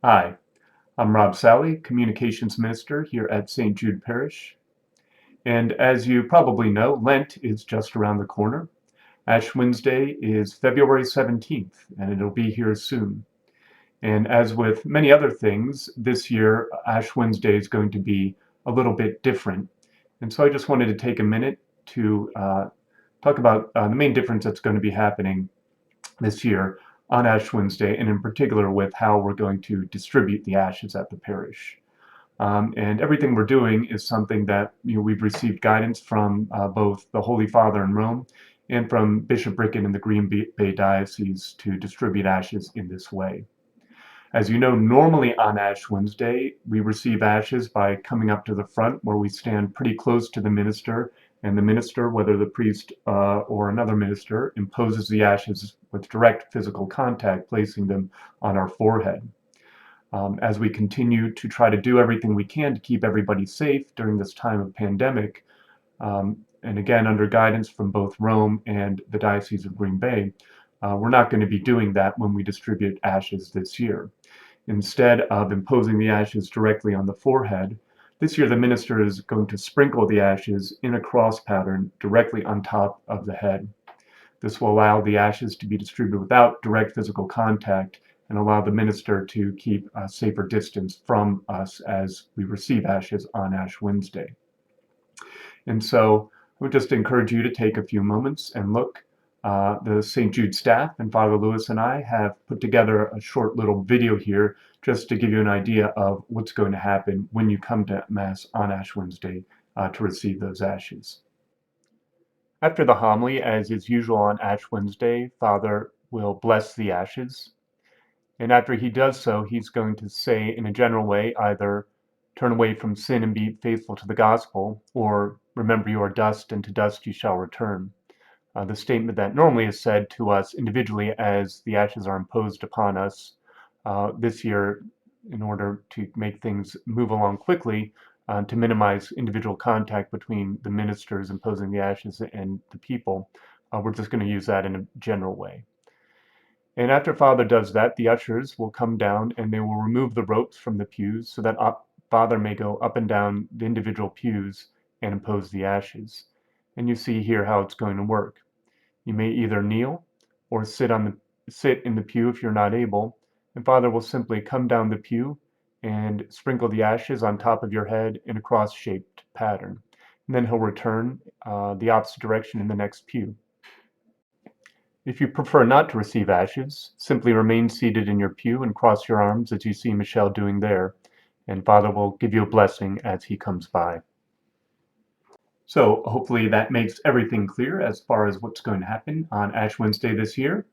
Hi, I'm Rob Sally, Communications Minister here at St. Jude Parish. And as you probably know, Lent is just around the corner. Ash Wednesday is February 17th, and it'll be here soon. And as with many other things, this year, Ash Wednesday is going to be a little bit different. And so I just wanted to take a minute to talk about the main difference that's going to be happening this year on Ash Wednesday, and in particular with how we're going to distribute the ashes at the parish. And everything we're doing is something that we've received guidance from both the Holy Father in Rome and from Bishop Ricken in the Green Bay Diocese to distribute ashes in this way. As you know, normally on Ash Wednesday, we receive ashes by coming up to the front where we stand pretty close to the minister, and the minister, whether the priest or another minister, imposes the ashes with direct physical contact, placing them on our forehead. As we continue to try to do everything we can to keep everybody safe during this time of pandemic, and again, under guidance from both Rome and the Diocese of Green Bay, we're not going to be doing that when we distribute ashes this year. Instead of imposing the ashes directly on the forehead, this year the minister is going to sprinkle the ashes in a cross pattern directly on top of the head. This will allow the ashes to be distributed without direct physical contact and allow the minister to keep a safer distance from us as we receive ashes on Ash Wednesday. And so I would just encourage you to take a few moments and look. The St. Jude staff and Father Lewis and I have put together a short little video here just to give you an idea of what's going to happen when you come to Mass on Ash Wednesday to receive those ashes. After the homily, as is usual on Ash Wednesday, Father will bless the ashes. And after he does so, he's going to say in a general way, either turn away from sin and be faithful to the gospel, or remember you are dust and to dust you shall return. The statement that normally is said to us individually as the ashes are imposed upon us this year, in order to make things move along quickly, to minimize individual contact between the ministers imposing the ashes and the people. We're just going to use that in a general way. And after Father does that, the ushers will come down and they will remove the ropes from the pews so that Father may go up and down the individual pews and impose the ashes. And you see here how it's going to work. You may either kneel or sit in the pew if you're not able, and Father will simply come down the pew and sprinkle the ashes on top of your head in a cross-shaped pattern. And then he'll return the opposite direction in the next pew. If you prefer not to receive ashes, simply remain seated in your pew and cross your arms as you see Michelle doing there, and Father will give you a blessing as he comes by. So hopefully that makes everything clear as far as what's going to happen on Ash Wednesday this year.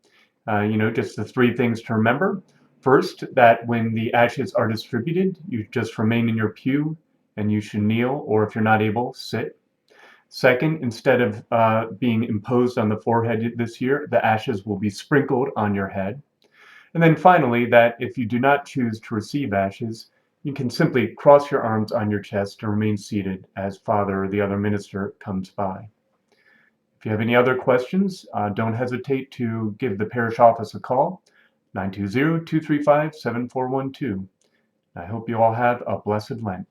Just the three things to remember. First, that when the ashes are distributed, you just remain in your pew and you should kneel, or if you're not able, sit. Second, instead of being imposed on the forehead this year, the ashes will be sprinkled on your head. And then finally, that if you do not choose to receive ashes, you can simply cross your arms on your chest and remain seated as Father or the other minister comes by. If you have any other questions, don't hesitate to give the parish office a call, 920-235-7412. I hope you all have a blessed Lent.